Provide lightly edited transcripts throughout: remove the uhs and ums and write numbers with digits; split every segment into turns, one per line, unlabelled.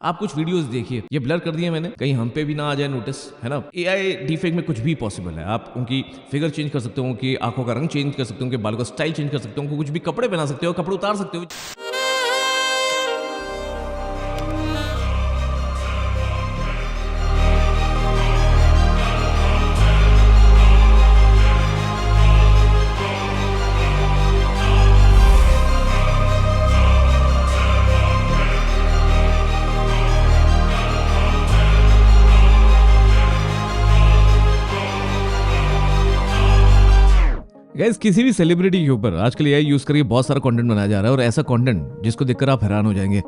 आप कुछ वीडियोस देखिए, ये ब्लर कर दिए मैंने, कहीं हम पे भी ना आ जाए नोटिस, है ना। एआई डीफेक में कुछ भी पॉसिबल है। आप उनकी फिगर चेंज कर सकते हो, उनकी आंखों का रंग चेंज कर सकते हो, उनके बालों का स्टाइल चेंज कर सकते हो, उनको कुछ भी कपड़े पहना सकते हो, कपड़े उतार सकते हो। गाइस, किसी भी सेलिब्रिटी के ऊपर आजकल एआई यूज करके बहुत सारा कंटेंट बनाया जा रहा है, और ऐसा कंटेंट जिसको देखकर आप हैरान हो जाएंगे।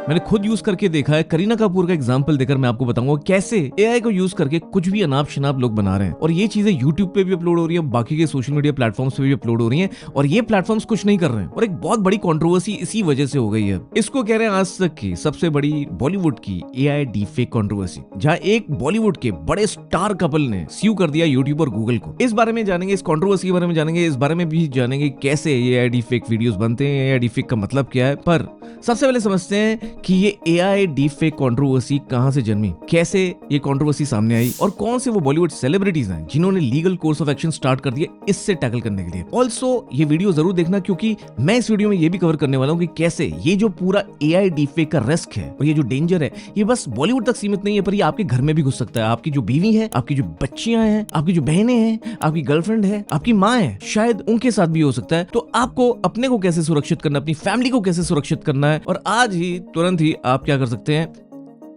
मैंने खुद यूज करके देखा है। करीना कपूर का एग्जांपल देकर मैं आपको बताऊंगा कैसे एआई को यूज करके कुछ भी अनाप शनाप लोग बना रहे हैं, और ये चीजें यूट्यूब पे भी अपलोड हो रही है, बाकी के सोशल मीडिया प्लेटफॉर्म्स पे भी अपलोड हो रही हैं, और ये प्लेटफॉर्म्स कुछ नहीं कर रहे हैं। और एक बहुत बड़ी कंट्रोवर्सी इसी वजह से हो गई है। इसको कह रहे हैं आज तक की सबसे बड़ी बॉलीवुड की एआई डीफेक कंट्रोवर्सी, जहां एक बॉलीवुड के बड़े स्टार कपल ने स्यू कर दिया यूट्यूब और गूगल को। इस बारे में जानेंगे, इस कंट्रोवर्सी के बारे में जानेंगे, इस बारे में भी जानेंगे कैसे एआई डीफेक वीडियोस बनते हैं, एआई डीफेक का मतलब क्या है। पर सबसे पहले समझते हैं कि ये एआई डीफेक कंट्रोवर्सी कहां से जन्मी, कैसे ये कंट्रोवर्सी सामने आई, और कौन से वो बॉलीवुड सेलिब्रिटीज हैं जिन्होंने legal course of action start कर दिया इससे टैकल करने के लिए। ऑल्सो ये वीडियो जरूर देखना, क्योंकि मैं इस वीडियो में ये भी कवर करने वाला हूं कि कैसे ये जो पूरा एआई डीफेक का रिस्क है और ये जो डेंजर है, ये बस बॉलीवुड तक सीमित नहीं है, पर ये आपके घर में भी घुस सकता है। आपकी जो बीवी है, आपकी जो बच्चियां हैं, आपकी जो बहनें हैं, आपकी गर्लफ्रेंड है, आपकी माँ है, शायद उनके साथ भी हो सकता है। तो आपको अपने को कैसे सुरक्षित करना, अपनी फैमिली को कैसे सुरक्षित करना है, और आज ही तुरंत ही आप क्या कर सकते हैं,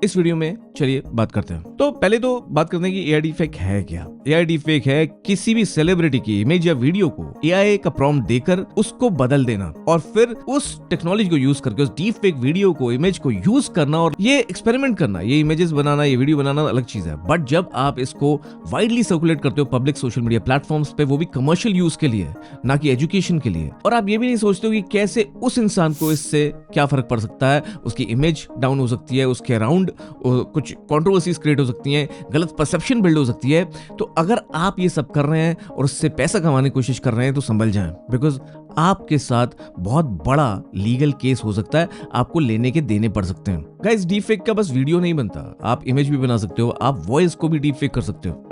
इस वीडियो में चलिए बात करते हैं। तो पहले तो बात करते हैं कि एआई डीफेक है क्या। एआई डीफेक है किसी भी सेलिब्रिटी की इमेज या वीडियो को एआई का प्रॉम्प्ट देकर उसको बदल देना, और फिर उस टेक्नोलॉजी को यूज करके उस डीफेक वीडियो को, इमेज को यूज करना और ये एक्सपेरिमेंट करना। ये इमेजेस बनाना, ये वीडियो बनाना अलग चीज है, बट जब आप इसको वाइडली सर्कुलेट करते हो पब्लिक सोशल मीडिया प्लेटफॉर्म्स पे, वो भी कमर्शियल यूज के लिए, ना कि एजुकेशन के लिए, और आप ये भी नहीं सोचते हो कि कैसे उस इंसान को इससे क्या फर्क पड़ सकता है, उसकी इमेज डाउन हो सकती है, उसके अराउंड कुछ कंट्रोवर्सीज क्रिएट हो सकती हैं, गलत परसेप्शन बिल्ड हो सकती है। तो अगर आप ये सब कर रहे हैं और उससे पैसा कमाने की कोशिश कर रहे हैं तो संभल जाएं, बिकॉज आपके साथ बहुत बड़ा लीगल केस हो सकता है, आपको लेने के देने पड़ सकते हैं। गाइस, डीफेक का बस वीडियो नहीं बनता, आप इमेज भी बना सकते हो, आप वॉइस को भी डीफेक कर सकते हो।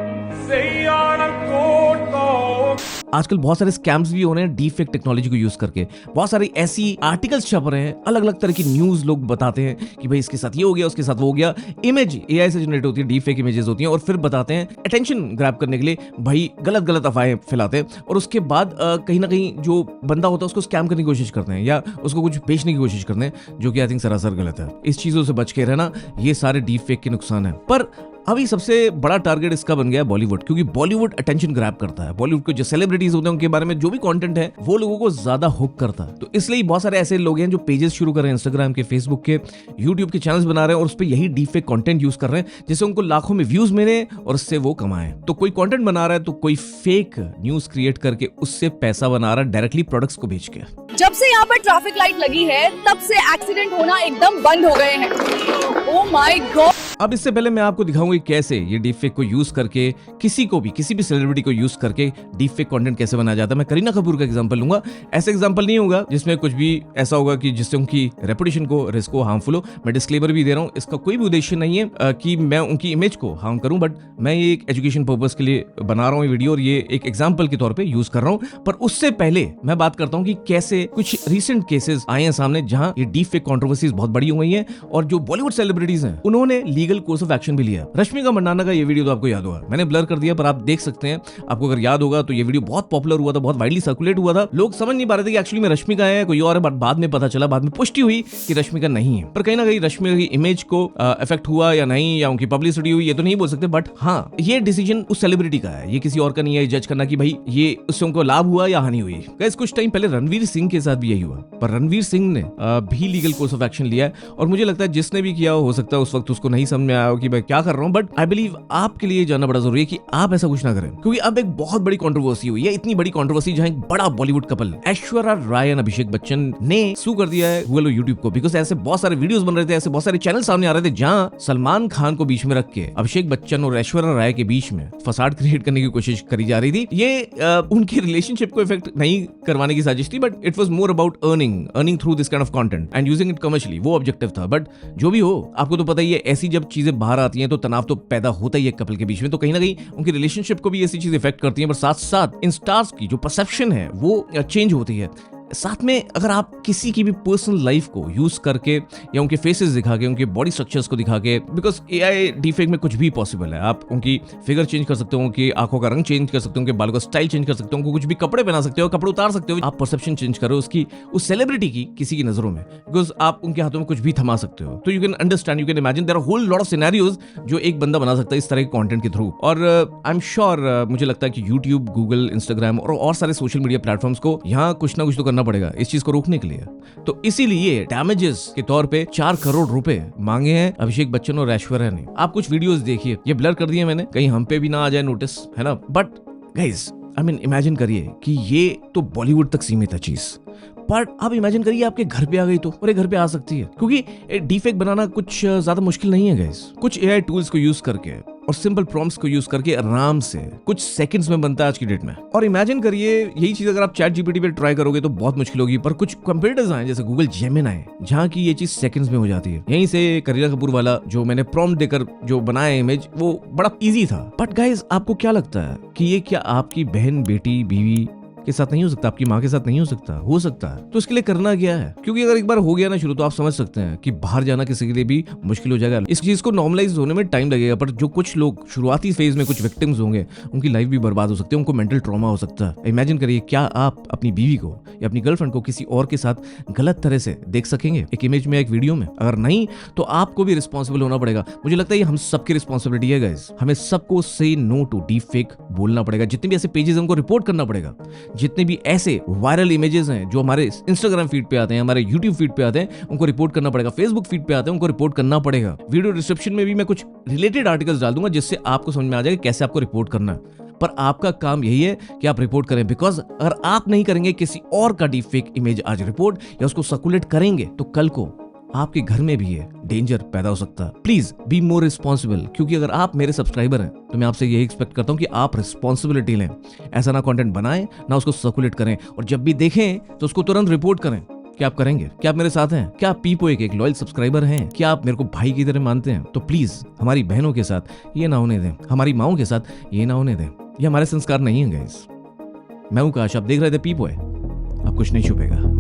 आजकल बहुत सारे स्कैम्स भी हो रहे हैं डीफेक टेक्नोलॉजी को यूज करके। बहुत सारी ऐसी आर्टिकल्स छप रहे हैं, अलग अलग तरह की न्यूज लोग बताते हैं कि भाई इसके साथ ये हो गया, उसके साथ वो हो गया। इमेज एआई से जनरेट होती है, डीफेक इमेजेस होती हैं, और फिर बताते हैं अटेंशन ग्रैब करने के लिए भाई गलत गलत अफवाहें फैलाते हैं, और उसके बाद कहीं ना कहीं जो बंदा होता है उसको स्कैम करने की कोशिश करते हैं या उसको कुछ बेचने की कोशिश करते हैं, जो कि आई थिंक सरासर गलत है। इस चीजों से बच के रहना, ये सारे डीफेक के नुकसान है। पर अभी सबसे बड़ा टारगेट इसका बन गया बॉलीवुड, क्योंकि बॉलीवुड अटेंशन ग्रैब करता है। बॉलीवुड के जो सेलिब्रिटीज होते हैं उनके बारे में जो भी कंटेंट है वो लोगों को ज्यादा हुक करता है। तो इसलिए बहुत सारे ऐसे लोग हैं जो पेजेस शुरू कर रहे हैं, इंस्टाग्राम के, फेसबुक के, यूट्यूब के चैनल्स बना रहे हैं, और उस पर यही डीफेक कंटेंट यूज कर रहे हैं, जिससे उनको लाखों में व्यूज मिले और उससे वो कमाएं। तो कोई कंटेंट बना रहा है तो कोई फेक न्यूज क्रिएट करके उससे पैसा बना रहा है डायरेक्टली प्रोडक्ट्स को बेच के।
जब से यहाँ पर ट्रैफिक लाइट लगी है तब से एक्सीडेंट होना एकदम बंद हो गए हैं। Oh my God.
अब इससे पहले मैं आपको दिखाऊंगी कैसे ये डीफेक को यूज करके किसी भी सेलिब्रिटी को यूज करके डीफेक कंटेंट कैसे बनाया जाता है। मैं करीना कपूर का एग्जांपल लूंगा। ऐसा एग्जांपल नहीं होगा जिसमें कुछ भी ऐसा होगा कि जिससे उनकी रेपुटेशन को, रिस्क को हार्मफुल हो। मैं डिस्क्लेमर भी दे रहा हूं, इसका कोई भी उद्देश्य नहीं है कि मैं उनकी इमेज को हार्म करूं, बट मैं ये एक एजुकेशन पर्पस के लिए बना रहा हूं ये वीडियो, और ये एक एग्जाम्पल के तौर पर यूज कर रहा हूं। पर उससे पहले मैं बात करता हूं कि कैसे कुछ रिसेंट केसेस आए हैं सामने जहां ये डीफेक कंट्रोवर्सीज बहुत बड़ी हो गई हैं, और जो बॉलीवुड सेलिब्रिटीज हैं उन्होंने लीगल कोर्स ऑफ एक्शन भी लिया। रश्मिका मंडाना का ये वीडियो तो आपको याद होगा, मैंने ब्लर कर दिया पर आप देख सकते हैं। आपको अगर याद होगा तो ये वीडियो बहुत पॉपुलर हुआ था, बहुत वाइडली सर्कुलेट हुआ था। लोग समझ नहीं पा रहे थे कि एक्चुअली में रश्मिका है कोई और है, बट बाद में पता चला, बाद में पुष्टि हुई कि रश्मिका नहीं है। पर कहीं ना कहीं रश्मिका की इमेज को इफेक्ट हुआ या नहीं, या उनकी पब्लिसिटी हुई, ये तो नहीं बोल सकते, बट हाँ ये डिसीजन उस सेलिब्रिटी का है, ये किसी और का नहीं है जज करना कि भाई ये उससे उनको लाभ हुआ या हानि हुई। गाइस, कुछ टाइम पहले रणवीर सिंह के साथ भी यही हुआ, पर रणवीर सिंह ने भी लीगल कोर्स ऑफ एक्शन लिया है, और मुझे लगता है जिसने भी किया हो सकता है उस वक्त उसको नहीं समझ में आया हो कि मैं क्या कर रहा हूँ, बट आई बिलीव आपके लिए जानना बड़ा जरूरी है कि आप ऐसा कुछ ना करें, क्योंकि अब एक बहुत बड़ी कंट्रोवर्सी हुई है, इतनी बड़ी कंट्रोवर्सी जहां एक बड़ा बॉलीवुड कपल ऐश्वर्या राय और अभिषेक बच्चन ने सू कर दिया है गूगल और यूट्यूब को, बिकॉज ऐसे बहुत सारे वीडियोस बन रहे थे, ऐसे बहुत सारे चैनल सामने आ रहे थे जहां सलमान खान को बीच में रख के अभिषेक बच्चन और ऐश्वर्या राय के बीच में फसाद क्रिएट करने की कोशिश करी जा रही थी। ये उनकी रिलेशनशिप को इफेक्ट नहीं करवाने की साजिश थी, but it was more about earning through this kind of content and using it commercially, वो ऑब्जेक्टिव था। बट जो भी हो, आपको तो पता ही है, ऐसी जब चीजें बाहर आती हैं तो तनाव तो पैदा होता ही है कपल के बीच में, तो कहीं ना कहीं उनकी रिलेशनशिप को भी ऐसी चीज इफेक्ट करती है, पर साथ साथ इन स्टार्स की जो परसेप्शन है वो चेंज होती है। साथ में अगर आप किसी की भी पर्सनल लाइफ को यूज करके या उनके फेसेस दिखा के, उनके बॉडी स्ट्रक्चर्स को दिखा के, बिकॉज एआई डीफेक में कुछ भी पॉसिबल है, आप उनकी फिगर चेंज कर सकते हो, उनकी आंखों का रंग चेंज कर सकते हो, उनके बालों का स्टाइल चेंज कर सकते हो, उनको कुछ भी कपड़े पहना सकते हो, कपड़े उतार सकते हो, आप परसेप्शन चेंज करो उसकी, उस सेलिब्रिटी की किसी की नजरों में, बिकॉज आप उनके हाथों में कुछ भी थमा सकते हो। तो you can understand, you can imagine there are whole lot of scenarios जो एक बंदा बना सकता है इस तरह के कंटेंट के थ्रू। और आई एम श्योर, मुझे लगता है कि यूट्यूब, गूगल, इंस्टाग्राम और सारे सोशल मीडिया प्लेटफॉर्म्स को यहाँ कुछ ना कुछ तो करना पड़ेगा इस चीज को रोकने के लिए। तो इसीलिए डैमेजेस के तौर पे 4 करोड़ रुपए मांगे हैं अभिषेक बच्चन और ऐश्वर्या ने। आप कुछ वीडियोस देखिए, ये ब्लर कर दिए मैंने, कहीं हम पे भी ना आ जाए नोटिस, है ना। But guys, I mean imagine करिए कि ये तो बॉलीवुड तक सीमित है चीज, पर आप इमेजिन करिए आपके घर पे आ गई तो, और ये घर पे आ सकती है, क्योंकि डीफेक बनाना कुछ ज्यादा मुश्किल नहीं है गाइस। कुछ एआई टूल्स को यूज करके और सिंपल प्रॉम्प्ट्स को यूज करके आराम से कुछ सेकंड्स में बनता है आज की डेट में। और इमेजिन करिए यही चीज अगर आप चैट जीपीटी पे ट्राई करोगे तो बहुत मुश्किल होगी, पर कुछ कंप्यूटर्स आए जैसे गूगल जेमिनी, जहां की ये चीज सेकंड्स में हो जाती है। यहीं से करीना कपूर वाला जो मैंने प्रॉम्प्ट देकर जो बनाया इमेज, वो बड़ा इजी था। बट गाइस, आपको क्या लगता है कि ये क्या आपकी बहन, बेटी, बीवी के साथ नहीं हो सकता, आपकी माँ के साथ नहीं हो सकता है। तो इसके लिए करना क्या है, क्योंकि अगर एक बार हो गया ना शुरू, तो आप समझ सकते हैं कि बाहर जाना किसी के लिए भी मुश्किल हो जाएगा। इस चीज को नॉर्मलाइज होने में टाइम लगेगा, पर जो कुछ लोग शुरुआती फेज में कुछ विक्टिम्स होंगे, उनकी लाइफ भी बर्बाद हो सकती है, उनको मेंटल ट्रॉमा हो सकता है। इमेजिन करिए, क्या आप अपनी बीवी को या अपनी गर्लफ्रेंड को किसी और के साथ गलत तरह से देख सकेंगे, एक इमेज में, एक वीडियो में? अगर नहीं, तो आपको भी रिस्पॉन्सिबल होना पड़ेगा। मुझे लगता है ये हम सबकी रिस्पॉन्सिबिलिटी है गाइस। हमें सबको से नो टू डीप फेक बोलना पड़ेगा। जितने भी ऐसे पेजेस हैं उनको रिपोर्ट करना पड़ेगा। जितने भी ऐसे वायरल इमेजेस हैं जो हमारे इंस्टाग्राम फीड पे आते हैं, हमारे यूट्यूब फीड पे आते हैं, उनको रिपोर्ट करना पड़ेगा। फेसबुक फीड पे आते हैं, उनको रिपोर्ट करना पड़ेगा। वीडियो डिस्क्रिप्शन में भी मैं कुछ रिलेटेड आर्टिकल्स डाल दूंगा, जिससे आपको समझ में आ जाएगा कैसे आपको रिपोर्ट करना है। पर आपका काम यही है कि आप रिपोर्ट करें, बिकॉज अगर आप नहीं करेंगे किसी और का डीप फेक इमेज आज रिपोर्ट या उसको सर्कुलेट करेंगे, तो कल को आपके घर में भी ये डेंजर पैदा हो सकता है। प्लीज बी मोर रिस्पॉन्सिबल, क्योंकि अगर आप मेरे सब्सक्राइबर हैं तो मैं आपसे यही एक्सपेक्ट करता हूं कि आप रिस्पॉन्सिबिलिटी लें। ऐसा ना कंटेंट बनाएं, ना उसको सर्कुलेट करें, और जब भी देखें तो उसको तुरंत रिपोर्ट करें। क्या आप करेंगे? क्या आप मेरे साथ हैं? क्या आप पीपोए के एक लॉयल सब्सक्राइबर हैं? क्या आप मेरे को भाई की तरह मानते हैं? तो प्लीज हमारी बहनों के साथ ये ना होने दें, हमारी माओं के साथ ये ना होने दें। ये हमारे संस्कार नहीं है गाइस। मैं हूं काश, आप देख रहे थे पीपोए। अब कुछ नहीं छुपेगा।